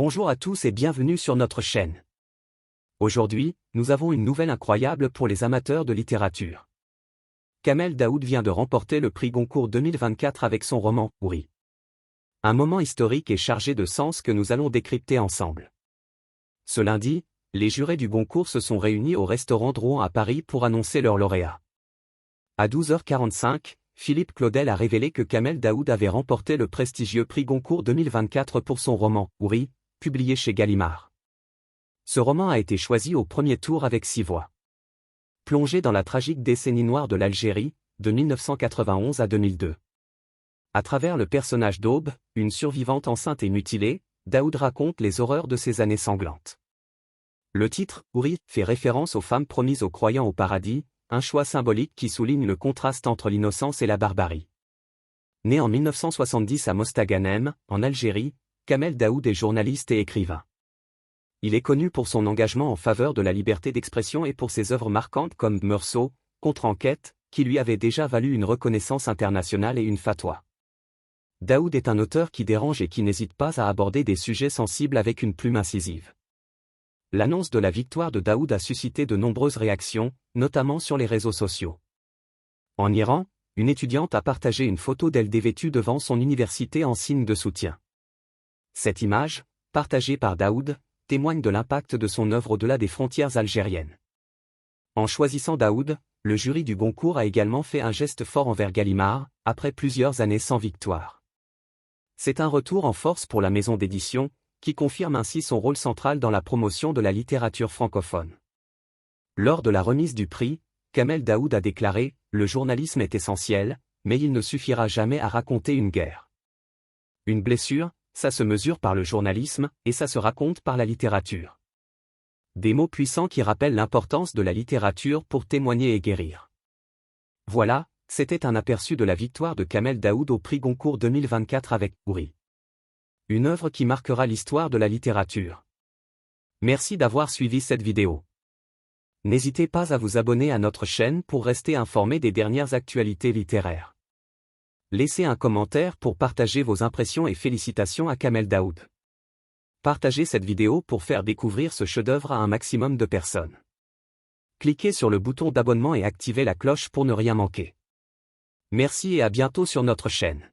Bonjour à tous et bienvenue sur notre chaîne. Aujourd'hui, nous avons une nouvelle incroyable pour les amateurs de littérature. Kamel Daoud vient de remporter le prix Goncourt 2024 avec son roman « Houri ». Un moment historique et chargé de sens que nous allons décrypter ensemble. Ce lundi, les jurés du Goncourt se sont réunis au restaurant Drouin à Paris pour annoncer leur lauréat. À 12h45, Philippe Claudel a révélé que Kamel Daoud avait remporté le prestigieux prix Goncourt 2024 pour son roman « Houri », publié chez Gallimard. Ce roman a été choisi au premier tour avec 6 voix. Plongé dans la tragique décennie noire de l'Algérie, de 1991 à 2002. À travers le personnage d'Aube, une survivante enceinte et mutilée, Daoud raconte les horreurs de ces années sanglantes. Le titre, Houri, fait référence aux femmes promises aux croyants au paradis, un choix symbolique qui souligne le contraste entre l'innocence et la barbarie. Né en 1970 à Mostaganem, en Algérie, Kamel Daoud est journaliste et écrivain. Il est connu pour son engagement en faveur de la liberté d'expression et pour ses œuvres marquantes comme Meursault, Contre-enquête, qui lui avait déjà valu une reconnaissance internationale et une fatwa. Daoud est un auteur qui dérange et qui n'hésite pas à aborder des sujets sensibles avec une plume incisive. L'annonce de la victoire de Daoud a suscité de nombreuses réactions, notamment sur les réseaux sociaux. En Iran, une étudiante a partagé une photo d'elle dévêtue devant son université en signe de soutien. Cette image, partagée par Daoud, témoigne de l'impact de son œuvre au-delà des frontières algériennes. En choisissant Daoud, le jury du Goncourt a également fait un geste fort envers Gallimard, après plusieurs années sans victoire. C'est un retour en force pour la maison d'édition, qui confirme ainsi son rôle central dans la promotion de la littérature francophone. Lors de la remise du prix, Kamel Daoud a déclaré « Le journalisme est essentiel, mais il ne suffira jamais à raconter une guerre. Une blessure, ça se mesure par le journalisme, et ça se raconte par la littérature. » Des mots puissants qui rappellent l'importance de la littérature pour témoigner et guérir. Voilà, c'était un aperçu de la victoire de Kamel Daoud au prix Goncourt 2024 avec « Houri ». Une œuvre qui marquera l'histoire de la littérature. Merci d'avoir suivi cette vidéo. N'hésitez pas à vous abonner à notre chaîne pour rester informé des dernières actualités littéraires. Laissez un commentaire pour partager vos impressions et félicitations à Kamel Daoud. Partagez cette vidéo pour faire découvrir ce chef-d'œuvre à un maximum de personnes. Cliquez sur le bouton d'abonnement et activez la cloche pour ne rien manquer. Merci et à bientôt sur notre chaîne.